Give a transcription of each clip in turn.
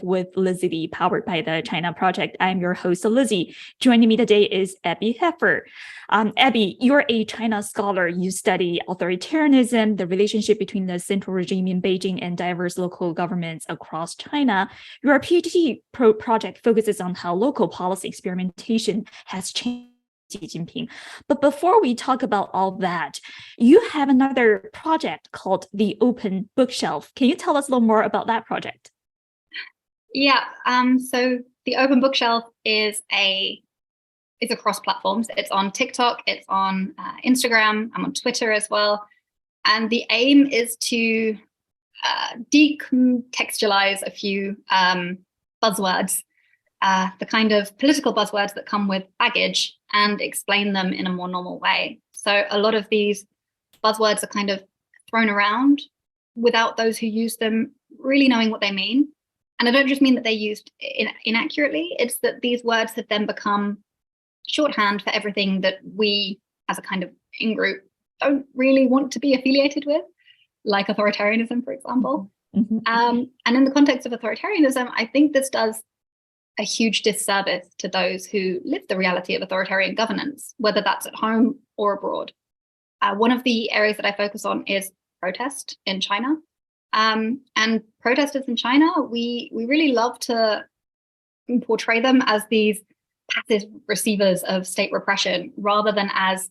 with Lizzie, powered by the China Project. I'm your host, Lizzie. Joining me today is Abbey Heffer. Abbey, you're a China scholar. You study authoritarianism, the relationship between the central regime in Beijing and diverse local governments across China. Your PhD project focuses on how local policy experimentation has changed Jinping. But before we talk about all that, you have another project called the Open Bookshelf. Can you tell us a little more about that project? Yeah, so the Open Bookshelf is it's across platforms. It's on TikTok, it's on Instagram, I'm on Twitter as well. And the aim is to decontextualize a few buzzwords, the kind of political buzzwords that come with baggage, and explain them in a more normal way. So a lot of these buzzwords are kind of thrown around without those who use them really knowing what they mean. And I don't just mean that they're used inaccurately, it's that these words have then become shorthand for everything that we as a kind of in-group don't really want to be affiliated with, like authoritarianism, for example. Mm-hmm. And in the context of authoritarianism, I think this does a huge disservice to those who live the reality of authoritarian governance, whether that's at home or abroad. One of the areas that I focus on is protest in China. And protesters in China, we really love to portray them as these passive receivers of state repression, rather than as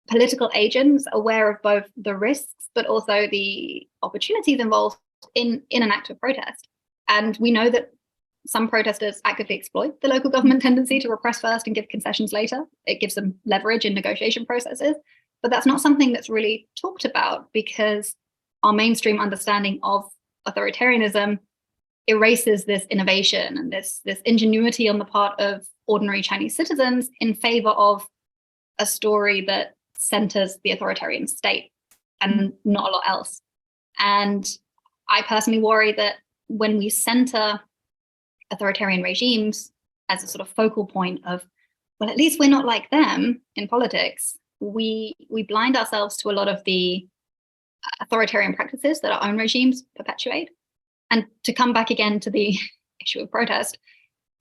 political agents aware of both the risks but also the opportunities involved in an act of protest. And we know that some protesters actively exploit the local government tendency to repress first and give concessions later. It gives them leverage in negotiation processes, but that's not something that's really talked about, because our mainstream understanding of authoritarianism erases this innovation and this ingenuity on the part of ordinary Chinese citizens in favor of a story that centers the authoritarian state and not a lot else. And I personally worry that when we center authoritarian regimes as a sort of focal point of, well, at least we're not like them in politics, we blind ourselves to a lot of the authoritarian practices that our own regimes perpetuate. And to come back again to the issue of protest,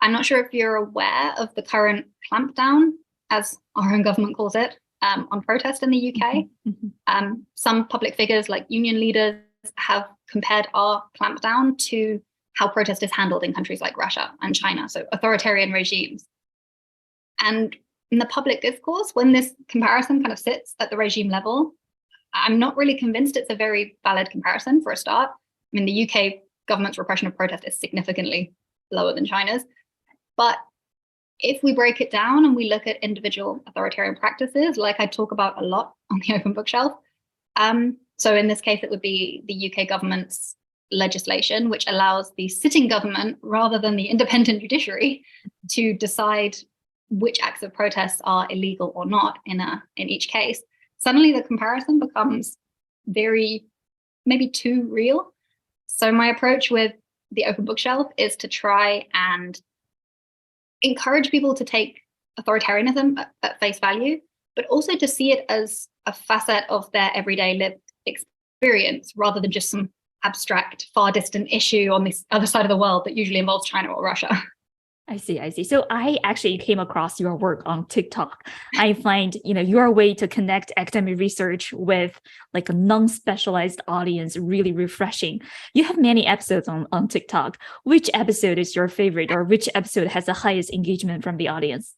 I'm not sure if you're aware of the current clampdown, as our own government calls it, on protest in the UK. Mm-hmm. Some public figures like union leaders have compared our clampdown to how protest is handled in countries like Russia and China, so authoritarian regimes. And in the public discourse, when this comparison kind of sits at the regime level, I'm not really convinced it's a very valid comparison for a start. I mean, the UK government's repression of protest is significantly lower than China's. But if we break it down and we look at individual authoritarian practices, like I talk about a lot on the Open Bookshelf, so in this case, it would be the UK government's legislation, which allows the sitting government, rather than the independent judiciary, to decide which acts of protest are illegal or not in each case. Suddenly the comparison becomes maybe too real. So my approach with the Open Bookshelf is to try and encourage people to take authoritarianism at face value, but also to see it as a facet of their everyday lived experience, rather than just some abstract, far distant issue on this other side of the world that usually involves China or Russia. I see. So I actually came across your work on TikTok. I find, your way to connect academic research with like a non-specialized audience really refreshing. You have many episodes on TikTok. Which episode is your favorite, or which episode has the highest engagement from the audience?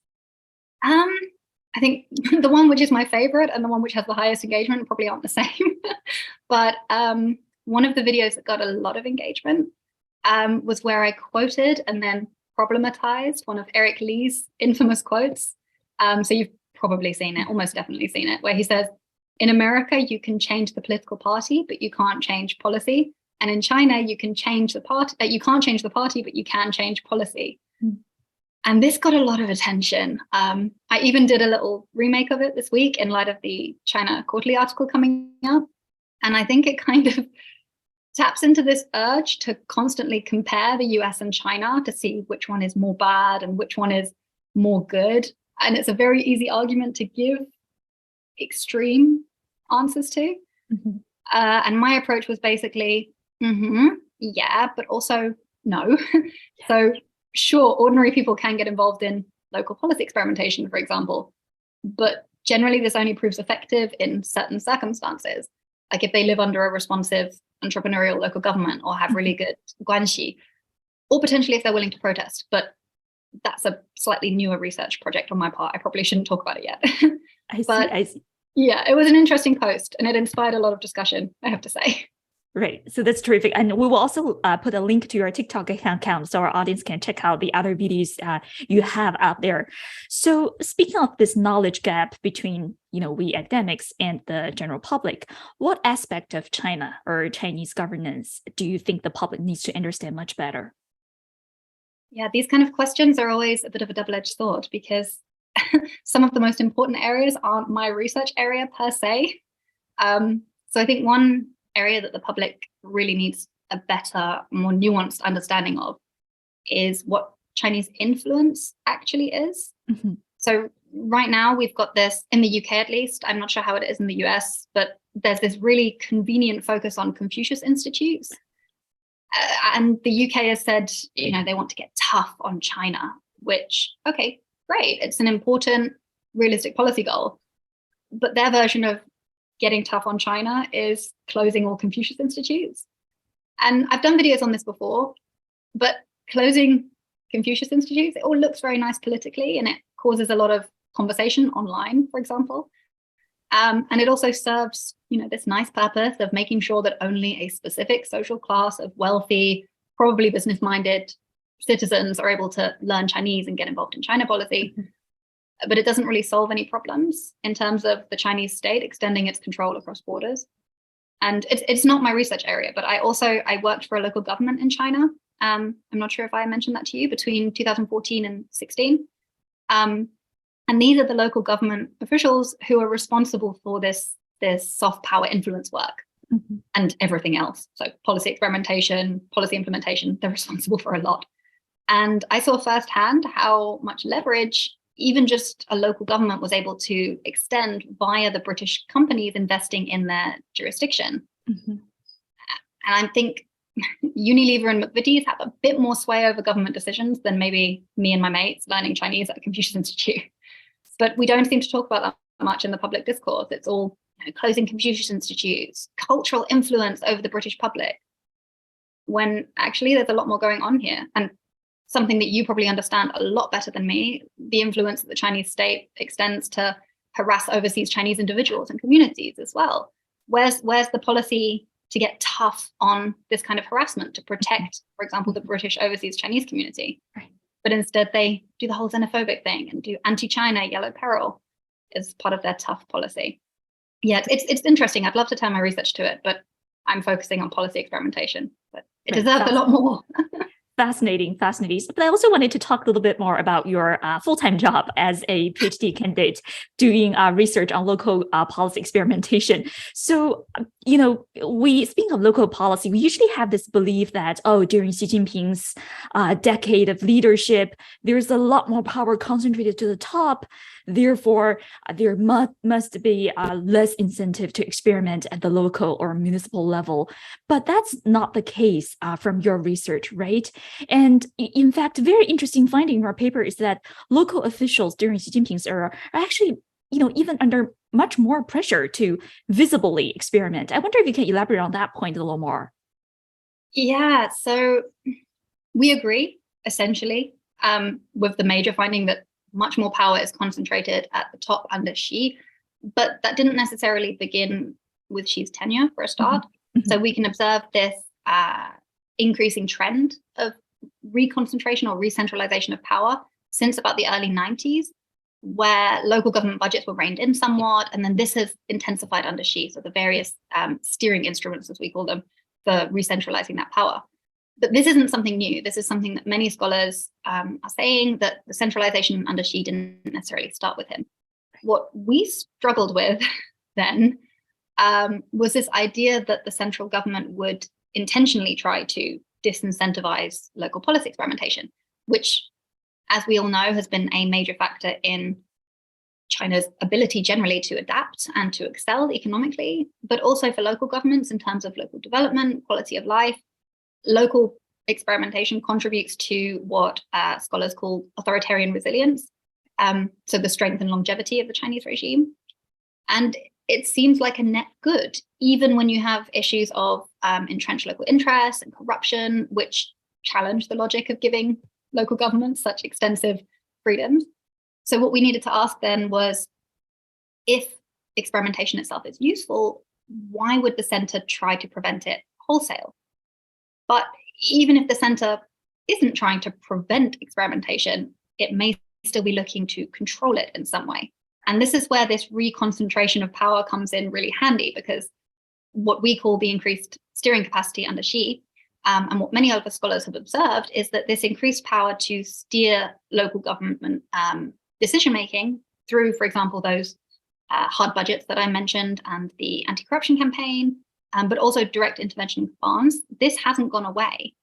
I think the one which is my favorite and the one which has the highest engagement probably aren't the same. But one of the videos that got a lot of engagement was where I quoted and then problematized one of Eric Lee's infamous quotes. So you've probably seen it, almost definitely seen it, where he says, in America, you can change the political party, but you can't change policy. And in China, you can change the party, you can't change the party, but you can change policy. Mm. And this got a lot of attention. I even did a little remake of it this week in light of the China Quarterly article coming up. And I think it kind of taps into this urge to constantly compare the US and China to see which one is more bad and which one is more good. And it's a very easy argument to give extreme answers to. Mm-hmm. And my approach was basically, yeah, but also No. So sure, ordinary people can get involved in local policy experimentation, for example, but generally this only proves effective in certain circumstances, like if they live under a responsive entrepreneurial local government or have really good guanxi, or potentially if they're willing to protest. But that's a slightly newer research project on my part. I probably shouldn't talk about it yet. I see. Yeah, it was an interesting post and it inspired a lot of discussion, I have to say. Right. So that's terrific. And we will also put a link to your TikTok account so our audience can check out the other videos you have out there. So speaking of this knowledge gap between, we academics and the general public, what aspect of China or Chinese governance do you think the public needs to understand much better? Yeah, these kind of questions are always a bit of a double-edged sword because some of the most important areas aren't my research area per se. So I think one area that the public really needs a better, more nuanced understanding of is what Chinese influence actually is. Mm-hmm. So right now we've got this, in the UK at least, I'm not sure how it is in the US, but there's this really convenient focus on Confucius Institutes. And the UK has said, they want to get tough on China, which, okay, great. It's an important, realistic policy goal. But their version of getting tough on China is closing all Confucius Institutes. And I've done videos on this before, but closing Confucius Institutes, it all looks very nice politically, and it causes a lot of conversation online, for example. And it also serves, this nice purpose of making sure that only a specific social class of wealthy, probably business-minded citizens are able to learn Chinese and get involved in China policy. Mm-hmm. But it doesn't really solve any problems in terms of the Chinese state extending its control across borders. And it's not my research area, but I worked for a local government in China. I'm not sure if I mentioned that to you, between 2014 and 16. And these are the local government officials who are responsible for this soft power influence work. Mm-hmm. And everything else. So policy experimentation, policy implementation, they're responsible for a lot. And I saw firsthand how much leverage even just a local government was able to extend via the British companies investing in their jurisdiction. Mm-hmm. And I think Unilever and McVitie's have a bit more sway over government decisions than maybe me and my mates learning Chinese at Confucius Institute. But we don't seem to talk about that much in the public discourse. It's all closing Confucius Institutes, cultural influence over the British public, when actually there's a lot more going on here. And something that you probably understand a lot better than me, the influence that the Chinese state extends to harass overseas Chinese individuals and communities as well. Where's the policy to get tough on this kind of harassment, to protect, for example, the British overseas Chinese community? Right. But instead they do the whole xenophobic thing and do anti-China yellow peril as part of their tough policy. Yeah, it's interesting. I'd love to turn my research to it, but I'm focusing on policy experimentation. But it deserves a lot more. Fascinating. But I also wanted to talk a little bit more about your full-time job as a PhD candidate doing research on local policy experimentation. So, speaking of local policy, we usually have this belief that, during Xi Jinping's decade of leadership, there's a lot more power concentrated to the top. Therefore, there must be less incentive to experiment at the local or municipal level. But that's not the case from your research, right? And in fact, very interesting finding in our paper is that local officials during Xi Jinping's era are actually, even under much more pressure to visibly experiment. I wonder if you can elaborate on that point a little more. Yeah, so we agree, essentially, with the major finding that much more power is concentrated at the top under Xi, but that didn't necessarily begin with Xi's tenure for a start. Mm-hmm. So we can observe this increasing trend of reconcentration or recentralization of power since about the early 90s, where local government budgets were reined in somewhat, and then this has intensified under Xi, so the various steering instruments, as we call them, for recentralizing that power. But this isn't something new. This is something that many scholars are saying, that the centralization under Xi didn't necessarily start with him. What we struggled with then was this idea that the central government would intentionally try to disincentivize local policy experimentation, which, as we all know, has been a major factor in China's ability generally to adapt and to excel economically, but also for local governments in terms of local development, quality of life. Local experimentation contributes to what scholars call authoritarian resilience, so the strength and longevity of the Chinese regime. And it seems like a net good, even when you have issues of entrenched local interests and corruption, which challenge the logic of giving local governments such extensive freedoms. So what we needed to ask then was, if experimentation itself is useful, why would the center try to prevent it wholesale? But even if the center isn't trying to prevent experimentation, it may still be looking to control it in some way. And this is where this reconcentration of power comes in really handy, because what we call the increased steering capacity under Xi, and what many other scholars have observed, is that this increased power to steer local government decision-making through, for example, those hard budgets that I mentioned and the anti-corruption campaign, but also direct intervention commands, this hasn't gone away.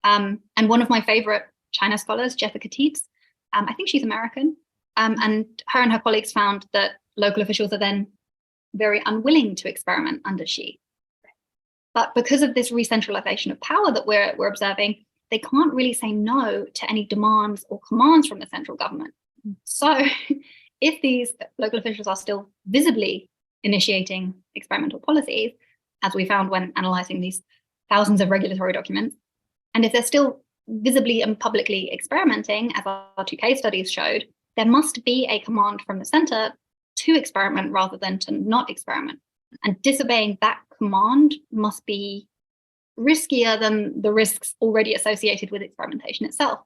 And one of my favorite China scholars, Jessica Teets, I think she's American, and her colleagues found that local officials are then very unwilling to experiment under Xi. But because of this re-centralization of power that we're observing, they can't really say no to any demands or commands from the central government. So if these local officials are still visibly initiating experimental policies, as we found when analyzing these thousands of regulatory documents, and if they're still visibly and publicly experimenting, as our 2 case studies showed, there must be a command from the center to experiment rather than to not experiment. And disobeying that command must be riskier than the risks already associated with experimentation itself.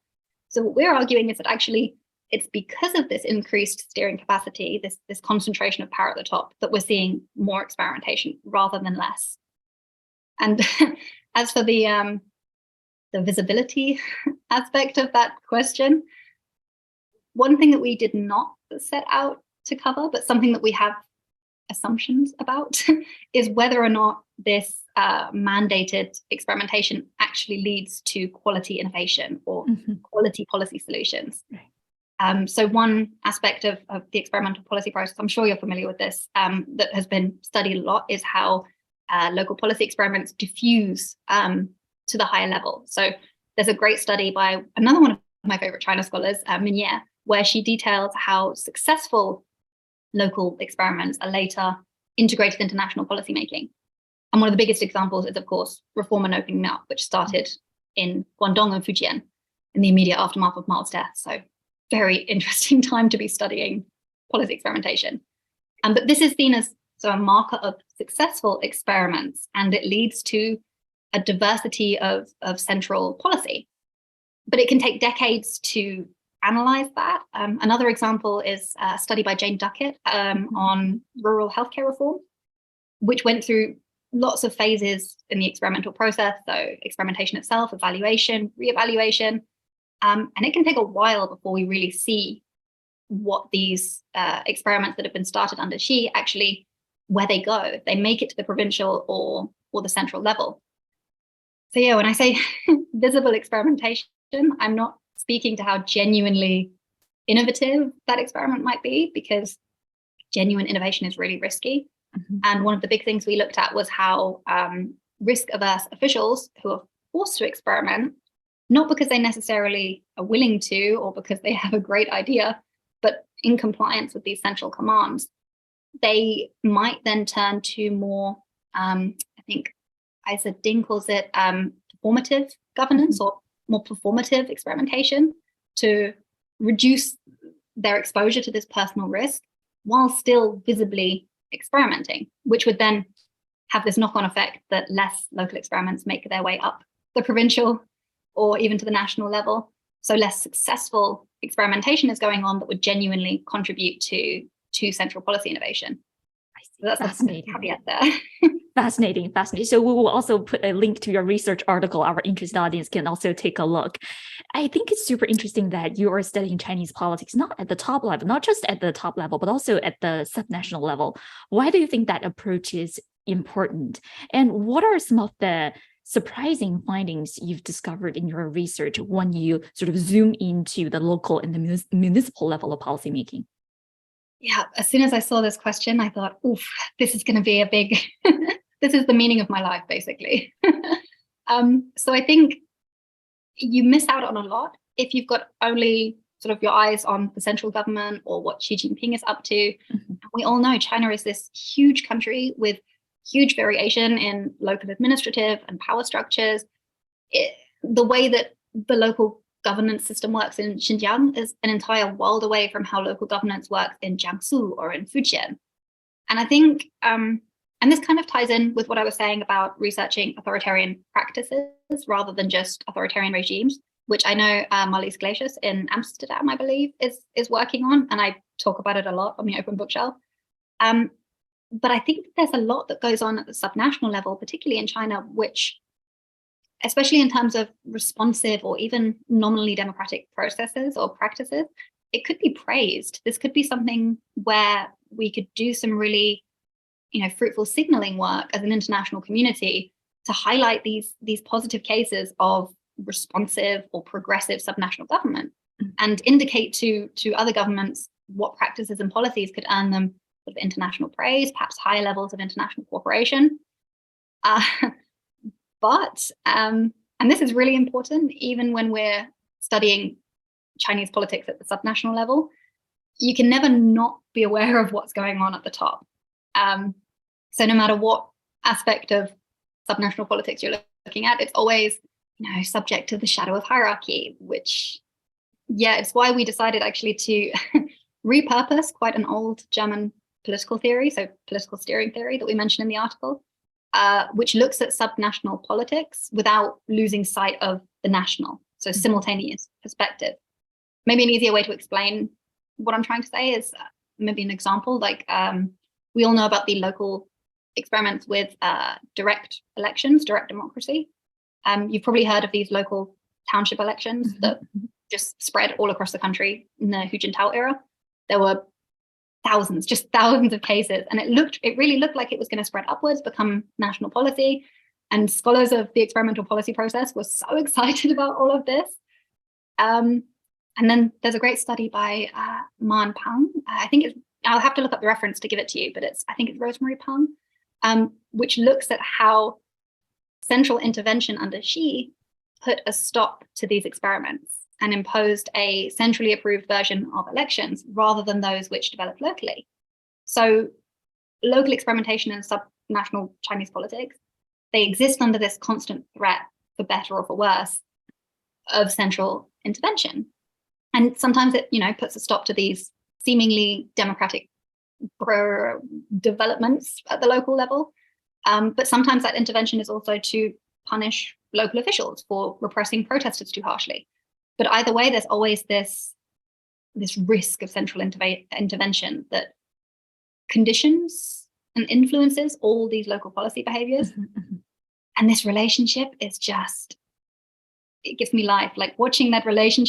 So what we're arguing is that actually it's because of this increased steering capacity, this concentration of power at the top, that we're seeing more experimentation rather than less. And as for the visibility aspect of that question, one thing that we did not set out to cover, but something that we have assumptions about, is whether or not this mandated experimentation actually leads to quality innovation or quality policy solutions. So one aspect of the experimental policy process, I'm sure you're familiar with this, that has been studied a lot, is how local policy experiments diffuse to the higher level. So there's a great study by another one of my favorite China scholars, Min, where she details how successful local experiments are later integrated into national policymaking. And one of the biggest examples is, of course, reform and opening up, which started in Guangdong and Fujian in the immediate aftermath of Mao's death. So very interesting time to be studying policy experimentation. But this is seen as a marker of successful experiments, and it leads to a diversity of central policy. But it can take decades to analyze that. Another example is a study by Jane Duckett on rural healthcare reform, which went through lots of phases in the experimental process. So experimentation itself, evaluation, re-evaluation, and it can take a while before we really see what these experiments that have been started under Xi actually, where they go, if they make it to the provincial or the central level. So yeah, when I say visible experimentation, I'm not speaking to how genuinely innovative that experiment might be, because genuine innovation is really risky. And one of the big things we looked at was how risk-averse officials who are forced to experiment, not because they necessarily are willing to or because they have a great idea, but in compliance with these central commands, they might then turn to more, I think Isa Ding calls it performative governance or more performative experimentation, to reduce their exposure to this personal risk while still visibly experimenting, which would then have this knock-on effect that less local experiments make their way up the provincial or even to the national level. So less successful experimentation is going on that would genuinely contribute to central policy innovation. So that's fascinating. A caveat there. Fascinating. So we will also put a link to your research article. Our interested audience can also take a look. I think it's super interesting that you are studying Chinese politics, not at the top level, not just at the top level, but also at the subnational level. Why do you think that approach is important? And what are some of the surprising findings you've discovered in your research when you sort of zoom into the local and the municipal level of policymaking? Yeah, as soon as I saw this question, I thought, oof, this is going to be a big, this is the meaning of my life, basically. So I think you miss out on a lot if you've got only sort of your eyes on the central government or what Xi Jinping is up to. Mm-hmm. We all know China is this huge country with huge variation in local administrative and power structures. The way that the local governance system works in Xinjiang is an entire world away from how local governance works in Jiangsu or in Fujian. And I think, and this kind of ties in with what I was saying about researching authoritarian practices rather than just authoritarian regimes, which I know Marlies Glacius in Amsterdam, I believe, is working on. And I talk about it a lot on the Open Bookshelf. But I think there's a lot that goes on at the subnational level, particularly in China, which, especially in terms of responsive or even nominally democratic processes or practices, it could be praised. This could be something where we could do some really, fruitful signaling work as an international community to highlight these positive cases of responsive or progressive subnational government and indicate to other governments what practices and policies could earn them sort of international praise, perhaps higher levels of international cooperation. But, and this is really important, even when we're studying Chinese politics at the subnational level, you can never not be aware of what's going on at the top. So no matter what aspect of subnational politics you're looking at, it's always, subject to the shadow of hierarchy, which, it's why we decided actually to repurpose quite an old German political theory, so political steering theory that we mentioned in the article, which looks at subnational politics without losing sight of the national, so simultaneous perspective. Maybe an easier way to explain what I'm trying to say is maybe an example, like we all know about the local experiments with direct elections, direct democracy. You've probably heard of these local township elections that just spread all across the country in the Hu Jintao era. There were thousands of cases, and it really looked like it was going to spread upwards, become national policy. And scholars of the experimental policy process were so excited about all of this. And then there's a great study by Ma and Pang. I'll have to look up the reference to give it to you, but I think it's Rosemary Pang, which looks at how central intervention under Xi put a stop to these experiments and imposed a centrally approved version of elections rather than those which developed locally. So local experimentation and subnational Chinese politics, they exist under this constant threat, for better or for worse, of central intervention. And sometimes it, puts a stop to these seemingly democratic developments at the local level. But sometimes that intervention is also to punish local officials for repressing protesters too harshly. But either way, there's always this risk of central intervention that conditions and influences all these local policy behaviors. And this relationship is it gives me life, like watching that relationship